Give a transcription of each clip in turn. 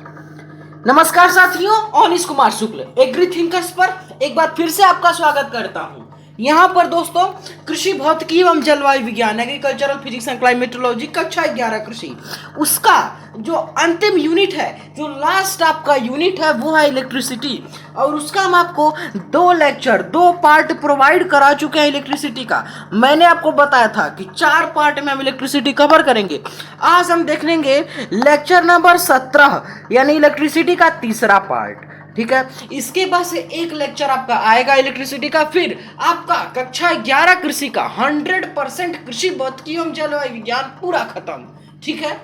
नमस्कार साथियों, ओनिस Kumar Shukla agree thinkers पर एक बार फिर से आपका स्वागत करता हूं। यहां पर दोस्तों कृषि भौतिकी एवं जलवायु विज्ञान एग्रीकल्चरल फिजिक्स एंड क्लाइमेटोलॉजी कक्षा 11 कृषि, उसका जो अंतिम यूनिट है, जो लास्ट आपका यूनिट है वो है इलेक्ट्रिसिटी। और उसका हम आपको दो पार्ट प्रोवाइड करा चुके हैं इलेक्ट्रिसिटी का। मैंने आपको बताया था कि 4 पार्ट में हम इलेक्ट्रिसिटी कवर करेंगे। आज हम देख लेंगे लेक्चर नंबर 17 यानी इलेक्ट्रिसिटी का तीसरा पार्ट। ठीक है, इसके बाद से एक लेक्चर आपका आएगा इलेक्ट्रिसिटी का, फिर आपका कक्षा 11 कृषि का 100% कृषि भौतिकी एवं जलवायु विज्ञान पूरा खत्म। ठीक है,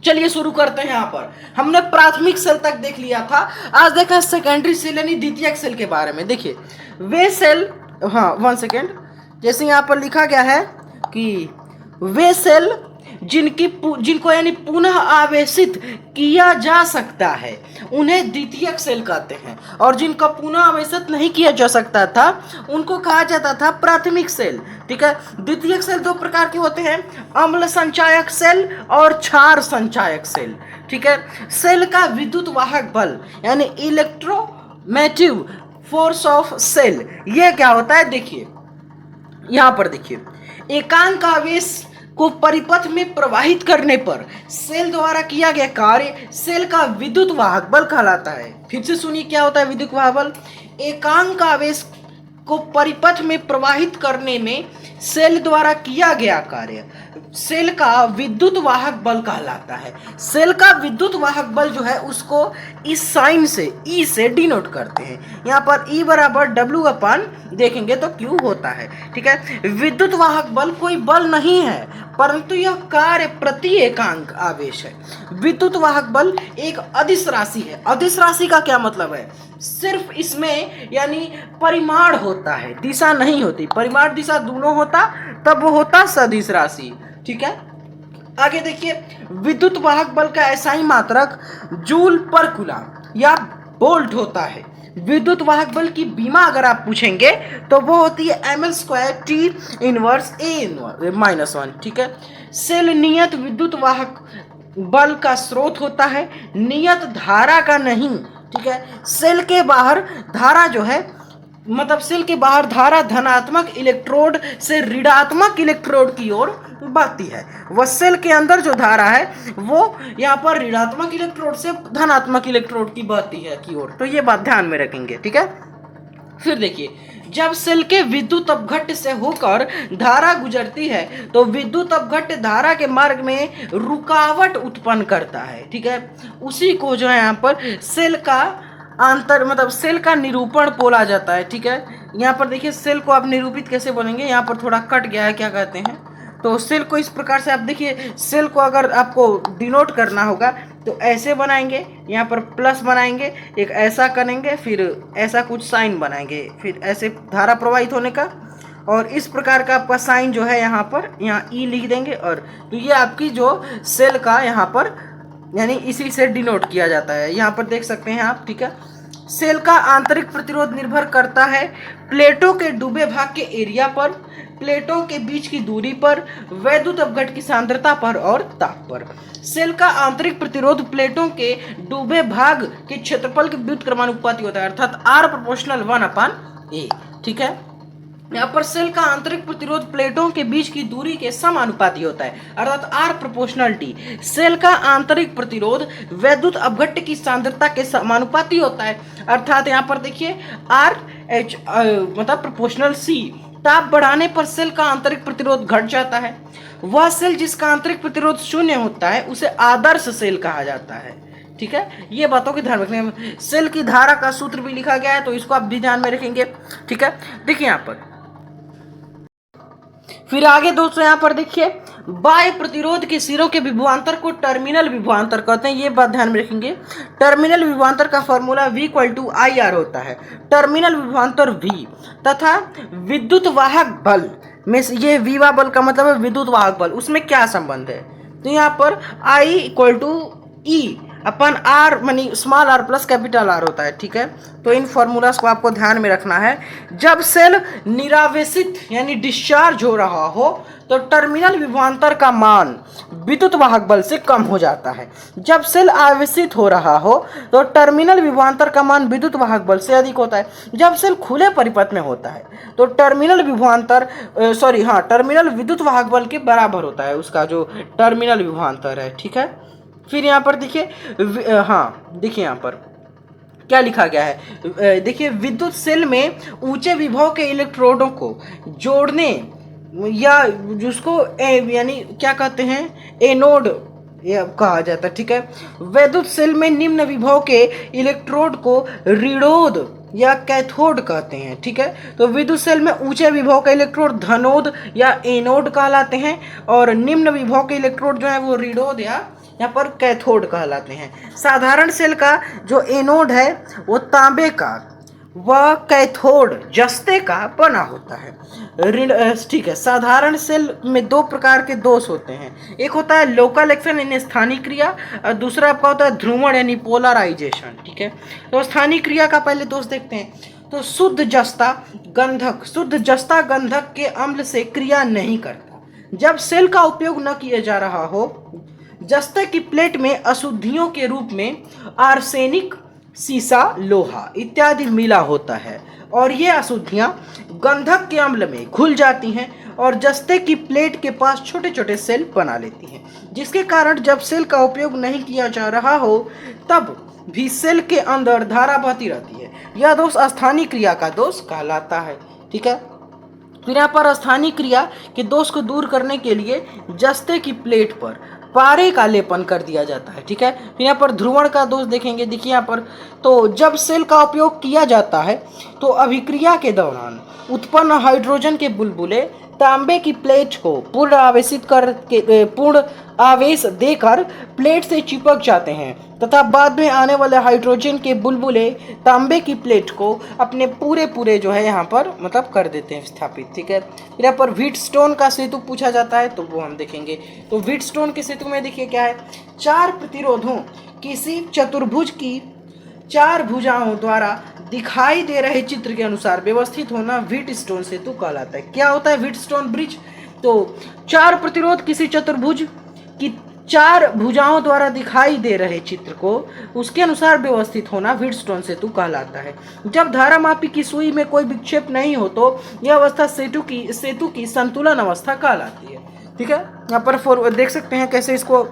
चलिए शुरू करते हैं। यहाँ पर हमने प्राथमिक सेल तक देख लिया था, आज देखा सेकेंडरी सेल यानी द्वितीयक सेल के बारे में। देखिए वे सेल, हाँ 1 सेकेंड, जैसे यहाँ पर लिखा गया है कि वे सेल जिनको यानी पुनः आवेशित किया जा सकता है उन्हें द्वितीयक सेल कहते हैं, और जिनका पुनः आवेशित नहीं किया जा सकता था उनको कहा जाता था प्राथमिक सेल। ठीक है, द्वितीयक सेल 2 प्रकार के होते हैं, अम्ल संचायक सेल और क्षार संचायक सेल। ठीक है, सेल का विद्युत वाहक बल यानी इलेक्ट्रोमोटिव फोर्स ऑफ सेल ये क्या होता है, देखिए यहां पर देखिए, एकांक आवेश को परिपथ में प्रवाहित करने पर सेल द्वारा किया गया कार्य सेल का विद्युत वाहक बल कहलाता है। फिर से सुनिए क्या होता है विद्युत वाहक बल। एकांक आवेश को परिपथ में प्रवाहित करने में सेल द्वारा किया गया कार्य सेल का विद्युत वाहक बल कहलाता है। सेल का विद्युत वाहक बल जो है उसको इस साइन से ई से डिनोट करते हैं। यहाँ पर ई बराबर W अपन देखेंगे तो Q होता है। ठीक है, विद्युत वाहक बल कोई बल नहीं है परंतु यह कार्य प्रति एकांक आवेश है। विद्युत वाहक बल एक अदिश राशि है। अदिश राशि का क्या मतलब है, सिर्फ इसमें यानी परिमाण होता है, दिशा नहीं होती। परिमाण दिशा दोनों होता तब वो होता सदिश राशि। ठीक है, आगे देखिए, विद्युत वाहक बल का एसआई मात्रक जूल पर कूलम या वोल्ट होता है। विद्युत वाहक बल की बीमा अगर आप पूछेंगे तो वो होती है ml² T इनवर्स A -1। ठीक है, सेल नियत विद्युत वाहक बल का स्रोत होता है, नियत धारा का नहीं। ठीक है, सेल के बाहर धारा जो है, मतलब सेल के बाहर धारा धनात्मक इलेक्ट्रोड से ऋणात्मक इलेक्ट्रोड की ओर बहती है। वह सेल के अंदर जो धारा है वो यहाँ पर ऋणात्मक इलेक्ट्रोड से धनात्मक इलेक्ट्रोड की बहती है की ओर, तो ये बात ध्यान में रखेंगे। ठीक है, फिर देखिए, जब सेल के विद्युत अपघट्ट से होकर धारा गुजरती है तो विद्युत अपघट्ट धारा के मार्ग में रुकावट उत्पन्न करता है। ठीक है, उसी को जो है यहाँ पर सेल का मतलब सेल का निरूपण बोला जाता है। ठीक है, यहाँ पर देखिए सेल को आप निरूपित कैसे बोलेंगे, यहाँ पर थोड़ा कट गया है, क्या कहते हैं, तो सेल को इस प्रकार से आप देखिए, सेल को अगर आपको डिनोट करना होगा तो ऐसे बनाएंगे, यहाँ पर प्लस बनाएंगे, एक ऐसा करेंगे, फिर ऐसा कुछ साइन बनाएंगे, फिर ऐसे धारा प्रवाहित होने का, और इस प्रकार का आपका साइन जो है यहाँ पर यहाँ ई लिख देंगे, और तो ये आपकी जो सेल का यहाँ पर यानी इसी से डिनोट किया जाता है। यहाँ पर देख सकते हैं आप। ठीक है, सेल का आंतरिक प्रतिरोध निर्भर करता है प्लेटों के डूबे भाग के एरिया पर, प्लेटों के बीच की दूरी पर, वैद्युत अपघट्ट की सांद्रता पर और ताप पर। सेल का आंतरिक प्रतिरोध प्लेटों के डूबे भाग के क्षेत्रफल के विद्युत क्रमानुपाती होता है, अर्थात R∝1/A। ठीक है, यहाँ पर सेल का आंतरिक प्रतिरोध प्लेटों के बीच की दूरी के समानुपाती होता है, अर्थात R∝T। सेल का आंतरिक प्रतिरोध वैद्युत अपघट्ट की सांद्रता के समानुपाती होता है, अर्थात यहाँ पर देखिए RH मतलब प्रोपोर्शनल C। ताप बढ़ाने पर सेल का आंतरिक प्रतिरोध घट जाता है। वह सेल जिसका आंतरिक प्रतिरोध 0 होता है उसे आदर्श सेल कहा जाता है। ठीक है, ये बातों की ध्यान रखने। सेल की धारा का सूत्र भी लिखा गया है तो इसको आप भी ध्यान में रखेंगे। ठीक है, देखिए यहाँ पर फिर आगे दोस्तों यहाँ पर देखिए, बाह्य प्रतिरोध के सिरों के विभवांतर को टर्मिनल विभवांतर कहते हैं, ये बात ध्यान में रखेंगे। टर्मिनल विभवांतर का फॉर्मूला V = IR होता है, टर्मिनल विभवांतर V, तथा विद्युत वाहक बल में ये विवा बल का मतलब है विद्युत वाहक बल, उसमें क्या संबंध है, तो यहाँ पर I = E अपन आर मानी small r plus capital R होता है, ठीक है। तो इन फॉर्मूलाज को आपको ध्यान में रखना है। जब सेल निरावेशित यानी डिस्चार्ज हो रहा हो तो टर्मिनल विभवांतर का मान विद्युत वाहक बल से कम हो जाता है। जब सेल आवेशित हो रहा हो तो टर्मिनल विभवांतर का मान विद्युत वाहक बल से अधिक होता है। जब सेल खुले परिपथ में होता है तो टर्मिनल विभवांतर टर्मिनल विद्युत वाहक बल के बराबर होता है, उसका जो टर्मिनल विभवांतर है, ठीक है। फिर यहाँ पर देखिए, देखिए यहाँ पर क्या लिखा गया है। देखिए, विद्युत सेल में ऊंचे विभव के इलेक्ट्रोडों को जोड़ने या जिसको यानी क्या कहते हैं, एनोड ये कहा जाता है, ठीक है। विद्युत सेल में निम्न विभव के इलेक्ट्रोड को ऋणोद या कैथोड कहते हैं, ठीक है। तो विद्युत सेल में ऊंचे विभव का इलेक्ट्रोड धनोद या एनोड कहलाते हैं और निम्न विभव के इलेक्ट्रोड जो है वो ऋणोद या यहाँ पर कैथोड कहलाते हैं। साधारण सेल का जो एनोड है वो तांबे का, वह कैथोड जस्ते का बना होता है, ठीक है। साधारण सेल में दो प्रकार के दोष होते हैं, एक होता है लोकल एक्शन यानी स्थानीय क्रिया और दूसरा आपका होता है ध्रुवण यानी पोलराइजेशन, ठीक है। तो स्थानीय क्रिया का पहले दोष देखते हैं। तो शुद्ध जस्ता गंधक के अम्ल से क्रिया नहीं करता। जब सेल का उपयोग न किया जा रहा हो, जस्ते की प्लेट में अशुद्धियों के रूप में आर्सेनिक, सीसा, लोहा इत्यादि मिला होता है और ये अशुद्धियां गंधक के अम्ल में घुल जाती हैं और जस्ते की प्लेट के पास छोटे छोटे सेल बना लेती हैं, जिसके कारण जब सेल का उपयोग नहीं किया जा रहा हो तब भी सेल के अंदर धारा बहती रहती है। यह दोष स्थानीय क्रिया का दोष कहलाता है, ठीक है। फिर यहाँ पर स्थानीय क्रिया के दोष को दूर करने के लिए जस्ते की प्लेट पर पारे का लेपन कर दिया जाता है, ठीक है। फिर यहाँ पर ध्रुवण का दोष देखेंगे। देखिए यहाँ पर, तो जब सेल का उपयोग किया जाता है तो अभिक्रिया के दौरान उत्पन्न हाइड्रोजन के बुलबुले तांबे की प्लेट को पूर्ण आवेश देकर प्लेट से चिपक जाते हैं तथा बाद में आने वाले हाइड्रोजन के बुलबुले तांबे की प्लेट को अपने पूरे जो है यहाँ पर मतलब कर देते हैं स्थापित, ठीक है। फिर यहाँ पर व्हीटस्टोन का सेतु पूछा जाता है तो वो हम देखेंगे। तो व्हीटस्टोन के सेतु में देखिए क्या है, चार प्रतिरोधों किसी चतुर्भुज की चार भुजाओं द्वारा दिखाई दे रहे चित्र के अनुसार व्यवस्थित होना व्हीटस्टोन सेतु कहलाता है। क्या होता है व्हीटस्टोन ब्रिज? तो चार प्रतिरोध किसी चतुर्भुज की चार भुजाओं द्वारा दिखाई दे रहे चित्र को उसके अनुसार व्यवस्थित होना व्हीटस्टोन सेतु कहलाता है। जब धारामापी की सुई में कोई विक्षेप नहीं हो तो यह अवस्था सेतु की संतुलन अवस्था कहलाती है, ठीक है। यहाँ पर देख सकते हैं कैसे इसको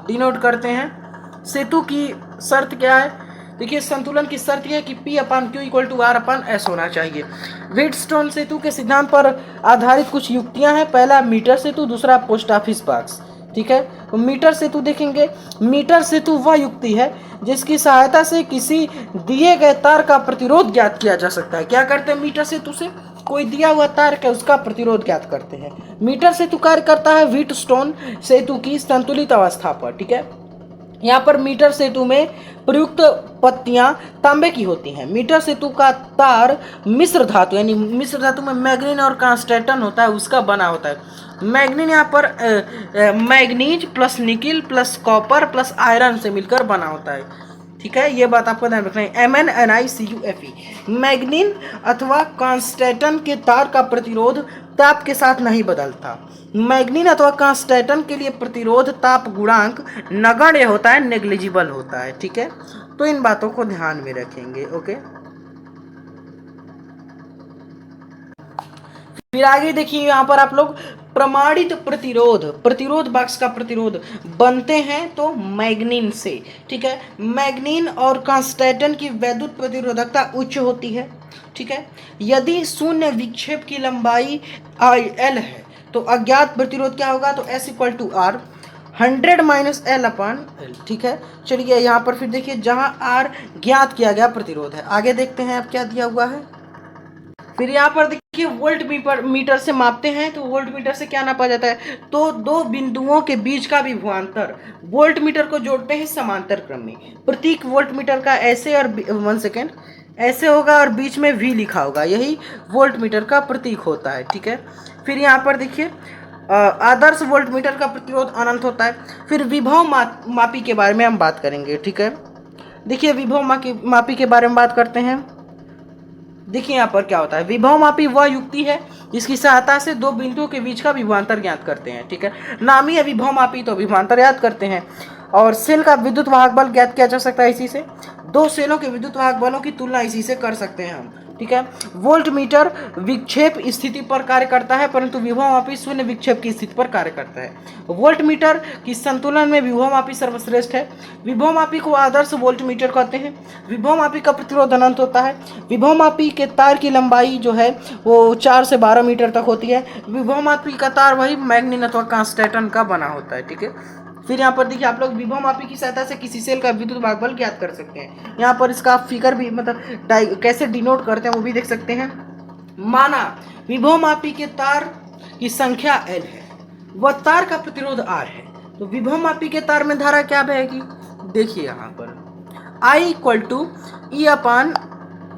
डिनोट करते हैं। सेतु की शर्त क्या है? देखिए, संतुलन की शर्त यह है कि P/Q = R/S होना चाहिए। व्हीटस्टोन सेतु के सिद्धांत पर आधारित कुछ युक्तियां हैं। पहला मीटर सेतु, दूसरा पोस्ट ऑफिस बॉक्स, ठीक है। तो मीटर सेतु देखेंगे। मीटर सेतु वह युक्ति है जिसकी सहायता से किसी दिए गए तार का प्रतिरोध ज्ञात किया जा सकता है। क्या करते हैं मीटर सेतु से? कोई दिया हुआ तार का उसका प्रतिरोध ज्ञात करते हैं। मीटर सेतु कार्य करता है व्हीटस्टोन सेतु की संतुलित अवस्था पर, ठीक है। यहाँ पर मीटर सेतु में प्रयुक्त पत्तियां तांबे की होती हैं। मीटर सेतु का तार मिश्र धातु यानी मिश्र धातु में मैग्नीन और कांस्टेटन होता है उसका बना होता है। मैग्नीन यहाँ पर manganese plus nickel plus copper plus iron से मिलकर बना होता है, ठीक है। ये बात आपको ध्यान रखना है। MnNiCuFe मैग्नीन अथवा कांस्टेटन के तार का प्रतिरोध ताप के साथ नहीं बदलता। मैग्नीन अथवा कांस्टेटन के लिए प्रतिरोध ताप गुणांक नगण्य होता है, नेग्लिजिबल होता है, ठीक है। तो इन बातों को ध्यान में रखेंगे, ओके। फिर आगे देखिए, यहाँ पर आप लोग प्रमाणित प्रतिरोध बॉक्स का प्रतिरोध बनते हैं तो मैग्नीन से, ठीक है। मैग्नीन और कांस्टेटन की वैद्युत प्रतिरोधकता उच्च होती है, ठीक है। यदि शून्य विक्षेप की लंबाई L है तो अज्ञात प्रतिरोध क्या होगा? तो S = R 100 - L/L, ठीक है। चलिए यहाँ पर फिर देखिए, जहाँ R ज्ञात किया गया प्रतिरोध है। आगे देखते हैं अब क्या दिया हुआ है। फिर यहाँ पर देखिए, वोल्ट मीटर से मापते हैं तो वोल्ट मीटर से क्या नापा जाता है? तो दो बिंदुओं के बीच का विभवांतर वोल्ट मीटर को जोड़ते हैं समांतर क्रम में। प्रतीक वोल्ट मीटर का ऐसे और 1 सेकेंड ऐसे होगा और बीच में V लिखा होगा, यही वोल्ट मीटर का प्रतीक होता है, ठीक है। फिर यहाँ पर देखिए, आदर्श वोल्टमीटर का प्रतिरोध अनंत होता है। फिर विभव मापी के बारे में हम बात करेंगे, ठीक है। देखिए विभव मापी के बारे में बात करते हैं। देखिए यहाँ पर क्या होता है, विभव मापी वह युक्ति है जिसकी सहायता से दो बिंदुओं के बीच का विभवांतर ज्ञात करते हैं, ठीक है। नामी है विभव मापी तो विभवांतर याद करते हैं। और सेल का विद्युत वाहक बल ज्ञात किया जा सकता है इसी से। दो सेलों के विद्युत वाहक बलों की तुलना इसी से कर सकते हैं हम, ठीक है। वोल्ट मीटर विक्षेप स्थिति पर कार्य करता है परंतु विभव मापी शून्य विक्षेप की स्थिति पर कार्य करता है। वोल्ट मीटर की संतुलन में विभव मापी सर्वश्रेष्ठ है। विभव मापी को आदर्श वोल्ट मीटर कहते हैं। विभव मापी का प्रतिरोध अनंत होता है। विभव मापी के तार की लंबाई जो है वो 4 से 12 मीटर तक होती है। विभव मापी का तार वही मैग्नीन अथवा कांस्टेंटन का बना होता है, ठीक है। फिर यहाँ पर देखिए आप लोग विभव मापी की सहायता से किसी सेल का विद्युत वाहक बल ज्ञात कर सकते हैं। यहाँ पर इसका फिगर भी मतलब कैसे डिनोट करते हैं वो भी देख सकते हैं। माना विभव मापी के तार की संख्या L है, वह तार का प्रतिरोध R है, तो विभव मापी के तार में धारा क्या बहेगी, देखिए यहाँ पर I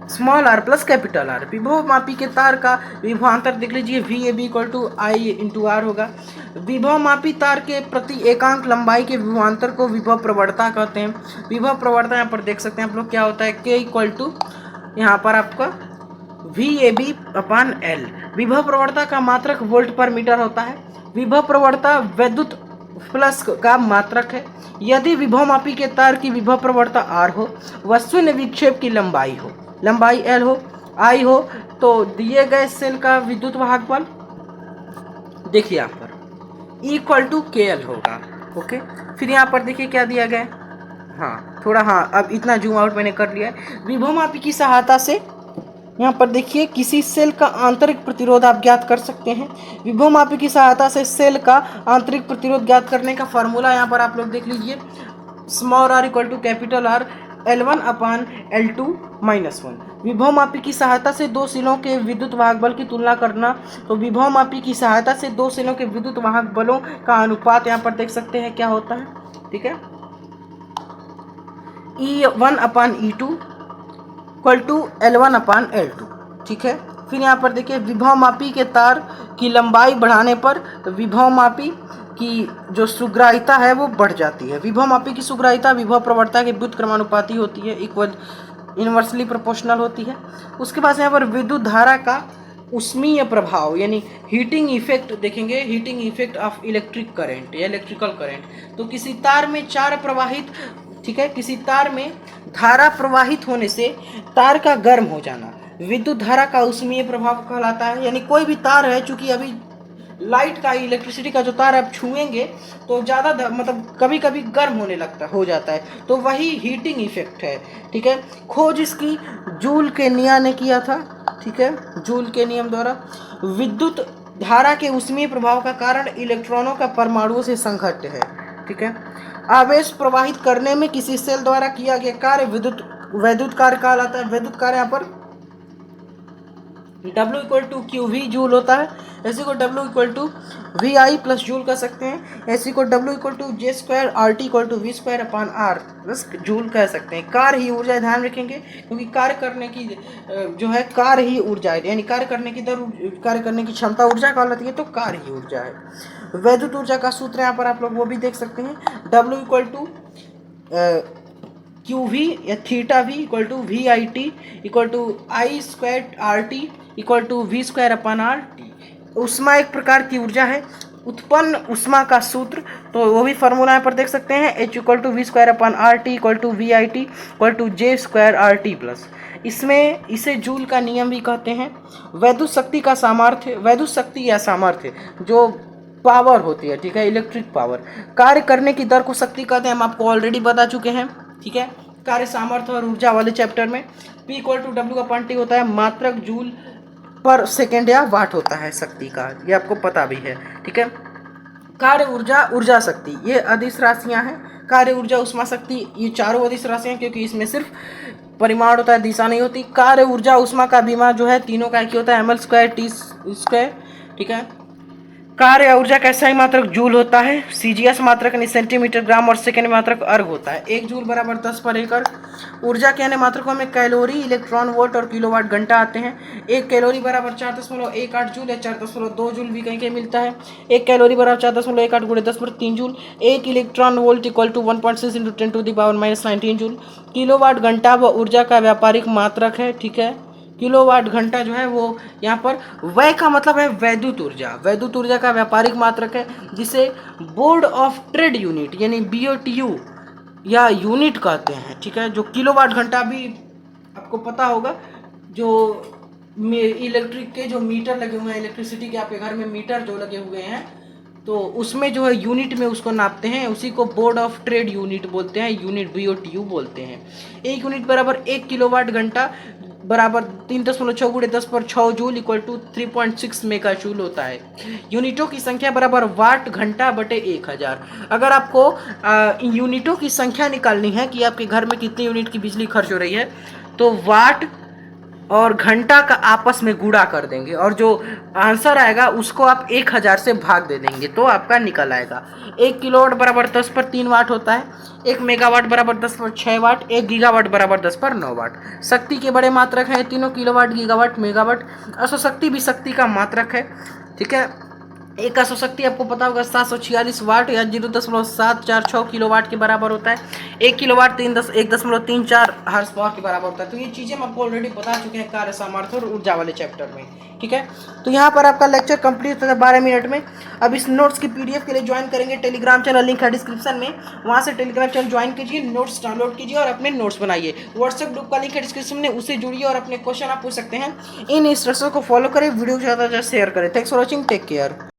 = E/r plus capital R। विभव मापी के तार का विभवांतर देख लीजिए, VAB = I/R होगा। विभव मापी तार के प्रति एकांक लंबाई के विभवांतर को विभव प्रवणता कहते हैं। विभव प्रवणता यहाँ पर देख सकते हैं आप लोग क्या होता है, K = यहाँ पर आपका VAB/L। विभव प्रवणता का मात्रक वोल्ट पर मीटर होता है। विभव प्रवणता वैद्युत प्लस का मात्रक है। यदि विभव मापी के तार की विभव प्रवणता R हो, वह शून्य विक्षेप की लंबाई हो, लंबाई L हो, I हो, तो दिए गए सेल का विद्युत वाहक बल देखिए यहाँ पर E = KL होगा, ओके। फिर यहाँ पर देखिए क्या दिया गया है, अब इतना जूम आउट मैंने कर लिया है। विभव मापी की सहायता से यहाँ पर देखिए किसी सेल का आंतरिक प्रतिरोध आप ज्ञात कर सकते हैं। विभव मापी की सहायता से सेल का आंतरिक प्रतिरोध ज्ञात करने का फॉर्मूला यहाँ पर आप लोग देख लीजिए, r = R L1/L2 - 1। विभव मापी की सहायता से दो सेलों के विद्युत वाहक बल की तुलना करना, तो विभव मापी की सहायता से दो सेलों के विद्युत वाहक बलों का अनुपात यहाँ पर देख सकते हैं क्या होता है, ठीक है। E1/E2 = L1/L2, ठीक है। फिर यहाँ पर देखिए विभव मापी के तार की लंबाई बढ़ाने पर विभव मापी की जो सुग्राहिता है वो बढ़ जाती है। विभव मापी की सुग्राहिता विभव प्रवणता के व्युत्क्रमानुपाती होती है, इनवर्सली प्रोपोर्शनल होती है। उसके बाद यहाँ पर विद्युत धारा का उष्मीय प्रभाव यानी हीटिंग इफेक्ट देखेंगे, heating effect of electric current या इलेक्ट्रिकल करंट। तो किसी तार में चार प्रवाहित, ठीक है, किसी तार में धारा प्रवाहित होने से तार का गर्म हो जाना विद्युत धारा का उष्मीय प्रभाव कहलाता है। यानी कोई भी तार है, चूंकि अभी लाइट का इलेक्ट्रिसिटी का जो तार आप छुएंगे तो ज़्यादा मतलब कभी कभी गर्म होने लगता हो जाता है, तो वही हीटिंग इफेक्ट है, ठीक है। खोज इसकी जूल के नियम ने किया था, ठीक है। जूल के नियम द्वारा विद्युत धारा के उष्मीय प्रभाव का कारण इलेक्ट्रॉनों का परमाणुओं से संघट्ट है, ठीक है। आवेश प्रवाहित करने में किसी सेल द्वारा किया गया कार्य वैद्युत कार्य कहलाता है। वैद्युत कार्य यहाँ पर W = QV जूल होता है। ऐसी को W = VI + जूल कर सकते हैं। ऐसी को W = J² RT = V²/R बस जूल कह सकते हैं। कार्य ही ऊर्जा, ध्यान रखेंगे क्योंकि कार्य करने की जो है कार्य ही ऊर्जा है, यानी कार्य करने की दर, कार्य करने की क्षमता ऊर्जा कहलाती है, तो कार्य ही ऊर्जा है। वैद्युत ऊर्जा का सूत्र यहाँ पर आप लोग वो भी देख सकते हैं, W = QV या θV = VIT = I² RT = V²/RT। उष्मा एक प्रकार की ऊर्जा है। उत्पन्न उष्मा का सूत्र तो वो भी फॉर्मूला यहाँ पर देख सकते हैं, H = V²/RT = VIT = J²RT+। इसमें इसे जूल का नियम भी कहते हैं। वैद्युत शक्ति का सामर्थ्य, वैद्युत शक्ति या सामर्थ्य जो पावर होती है, ठीक है, इलेक्ट्रिक पावर, कार्य करने की दर को शक्ति कहते हैं, हम आपको ऑलरेडी बता चुके हैं, ठीक है, कार्य सामर्थ्य और ऊर्जा वाले चैप्टर में। P = W/T होता है, मात्रक जूल पर सेकेंड या वाट होता है शक्ति का, ये आपको पता भी है, ठीक है। कार्य ऊर्जा, ऊर्जा शक्ति, ये अदिश राशियां हैं। कार्य ऊर्जा, उष्मा शक्ति, ये चारों अदिश राशियां, क्योंकि इसमें सिर्फ परिमाण होता है, दिशा नहीं होती। कार्य ऊर्जा उष्मा का विमा जो है तीनों का एक ही होता है, ml² T², ठीक है। कार्य ऊर्जा का SI मात्रक जूल होता है, CGS मात्रक यानी सेंटीमीटर ग्राम और सेकेंड मात्रक अर्ग होता है। 1 जूल बराबर 10 पर एकड़। ऊर्जा के अन्य मात्रकों में कैलोरी, इलेक्ट्रॉन वोल्ट और किलोवाट घंटा आते हैं। 1 कैलोरी बराबर 4.18 जूल या 4.2 जूल भी कहीं कहीं मिलता है। 1 कैलोरी बराबर 4.18 गुणे 10 पर 3 joule. 1 electron volt equal to 1.6 into 10⁻⁻19 joule. Kilowatt घंटा व ऊर्जा का व्यापारिक मात्रक है, ठीक है। किलोवाट घंटा जो है वो यहाँ पर वै का मतलब है वैद्युत ऊर्जा, वैद्युत ऊर्जा का व्यापारिक मात्रक है, जिसे बोर्ड ऑफ ट्रेड यूनिट यानी BOTU या यूनिट कहते हैं, ठीक है। जो किलोवाट घंटा भी आपको पता होगा, जो इलेक्ट्रिक के जो मीटर लगे हुए हैं, इलेक्ट्रिसिटी के आपके घर में मीटर जो लगे हुए हैं, तो उसमें जो है यूनिट में उसको नापते हैं, उसी को बोर्ड ऑफ ट्रेड यूनिट बोलते हैं, यूनिट BOTU बोलते हैं। 1 यूनिट बराबर 1 किलोवाट घंटा बराबर 3.6 गुणे 10 पर 6 joule equal to 3.6 mega joule होता है। यूनिटों की संख्या बराबर वाट घंटा बटे 1000। अगर आपको यूनिटों की संख्या निकालनी है कि आपके घर में कितनी यूनिट की बिजली खर्च हो रही है, तो वाट और घंटा का आपस में गुणा कर देंगे और जो आंसर आएगा उसको आप 1000 से भाग दे देंगे तो आपका निकल आएगा। 1 किलोवाट बराबर 10 पर 3 वाट होता है। 1 मेगावाट बराबर 10 पर 6 वाट। 1 गीगावाट बराबर 10 पर 9 वाट। शक्ति के बड़े मात्रक हैं तीनों, किलोवाट, गीगावाट, मेगावाट। अश्वशक्ति भी शक्ति का मात्रक है, ठीक है। एक अश्वशक्ति आपको पता होगा 746 वाट या 0.746 किलोवाट के बराबर होता है। 1 किलोवाट 1.34 हर्स पावर के बराबर होता है। तो ये चीज़ें हम आपको ऑलरेडी बता चुके हैं कार्य सामर्थ्य और ऊर्जा वाले चैप्टर में, ठीक है। तो यहाँ पर आपका लेक्चर कंप्लीट होता है 12 मिनट में। अब इस नोट्स की PDF के लिए ज्वाइन करेंगे टेलीग्राम चैनल, लिंक है डिस्क्रिप्शन में, वहाँ से टेलीग्राम चैनल ज्वाइन कीजिए, नोट्स डाउनलोड कीजिए और अपने नोट्स बनाइए। व्हाट्सएप ग्रुप का लिंक है डिस्क्रिप्शन में, उससे जुड़िए और अपने क्वेश्चन आप पूछ सकते हैं। इन इंस्ट्रक्शन को फॉलो करें, वीडियो को ज़्यादा से ज़्यादा शेयर करें। Thanks for watching, take care.